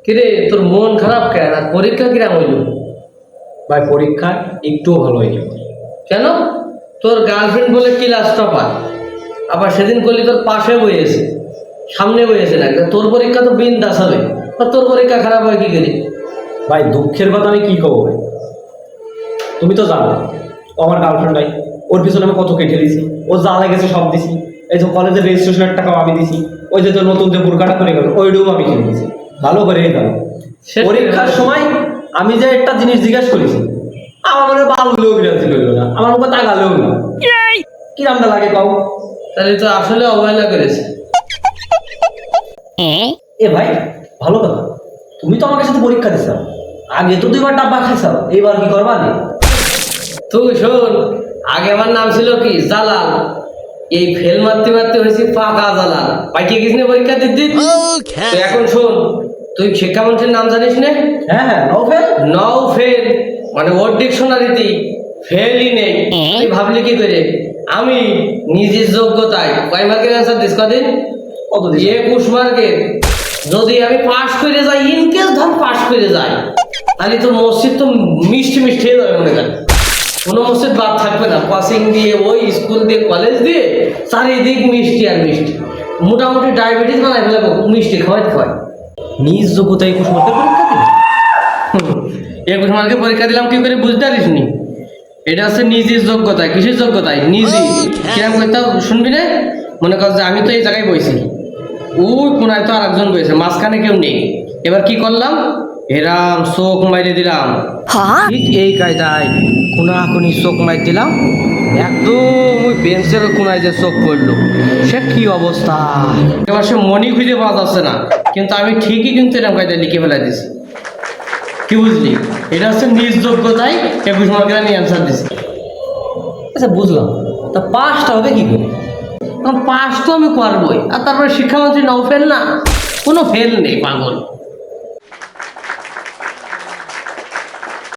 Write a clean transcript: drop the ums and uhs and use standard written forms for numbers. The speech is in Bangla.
কিরে তোর মন খারাপ কেন? আর পরীক্ষা কিরাম হইল? ভাই পরীক্ষা একটুও ভালো হয়নি। কেন? তোর গার্লফ্রেন্ড বলে ক্লাস টপার, আবার সেদিন করলি তোর পাশে বইয়েছে, সামনে বইয়েছে না, তোর পরীক্ষা তো বিন্দাস হবে, আর তোর পরীক্ষা খারাপ হয় কি করে? ভাই দুঃখের কথা আমি কি কব ভাই, তুমি তো জানো ও আমার গার্লফ্রেন্ড নাই, ওর পিছনে আমি কত কেটে দিছি, ও যা লেগেছে সব দিছি। এই যে কলেজের রেজিস্ট্রেশনের টাকাও আমি দিছি, ওই যে তোর নতুন যে বুরকাটা করে গেল ওইটাও আমি কিনে দিছি, ভালো করে গেল। পরীক্ষার সময় আমি যে একটা জিনিস জিজ্ঞাসা করেছি, আমার মনে বালগুলোও বিরাজি করলো না, আমার মুখে তাকালেও না। কিরামটা লাগে কাউ? তাহলে তো আসলে অবহেলা করেছে। এ ভাই ভালো কথা, তুমি তো আমাকে সাথে পরীক্ষা দিছ, আগে তো 2বার ডাব্বা খাইছ, এইবার কি করবা নি? তুই শোন, আগে আমার নাম ছিল কি জালাল, এই ফেল মারতে মারতে হয়েছে পাকা জালাল, পাইকে গেছিস না পরীক্ষা দিতে। তুই এখন শোন, তুই শিক্ষামন্ত্রীর নাম জানিস না? হ্যাঁ হ্যাঁ, নো ফেল। নাও ফেল মানে ওর ডিকশনারিতে ফেলই নেই। তুই ভাবলি কি করে? আমি নিজের যোগ্যতায় কয় মার্কের অ্যান্সার দিস কদিন? কত দিন? 21 মার্কের। যদি আমি পাশ করে যাই, ইনকেস ধর পাশ করে যাই, তাহলে তো মসজিদ তো মিষ্টি মিষ্টি হয়ে যাবে, মনে করেন কোনো মসজিদ বাদ থাকবে না। পাসিং দিয়ে, ওই স্কুল দিয়ে, কলেজ দিয়ে চারিদিক মিষ্টি আর মিষ্টি, মোটামুটি ডায়াবেটিস বানায় ফেলাবো মিষ্টি খাওয়াই খাওয়াই। নিজ যোগ্যতায় 21 মার্কের পরীক্ষা দিল। 21 মার্কের পরীক্ষা দিলাম কি করে বুঝতে পারিস নি? এটা হচ্ছে নিজের যোগ্যতায়। কিসের যোগ্যতায়? নিজে কিরম করতে শুনবি না? মনে কর যে আমি তো এই জায়গায় বইছি, ওই কোনায় তো আর একজন বইছে, মাঝখানে কেউ নেই। এবার কি করলাম, এরাম চোখ মাইরে দিলাম, ঠিক এই কায়দায় কোনাকুনি চোখ মাইর দিলাম, একদম ওই বেঞ্চের কোনায় যে চোখ পড়লো, সে কি অবস্থা। এবার সে মনি খুঁজে পাওয়া যাচ্ছে না, কিন্তু আমি ঠিকই কিন্তু এরকম কায়দায় লিখে ফেলা দিছি। কি বুঝলি? এটা হচ্ছে নিজ যোগ্যতায় 21 মার্কের আমি অ্যান্সার দিছি। আচ্ছা বুঝলাম, তা পাসটা হবে কি করে? পাস তো আমি করবোই, আর তারপরে শিক্ষামন্ত্রী নাও ফেল না, কোনো ফেল নেই পাগল।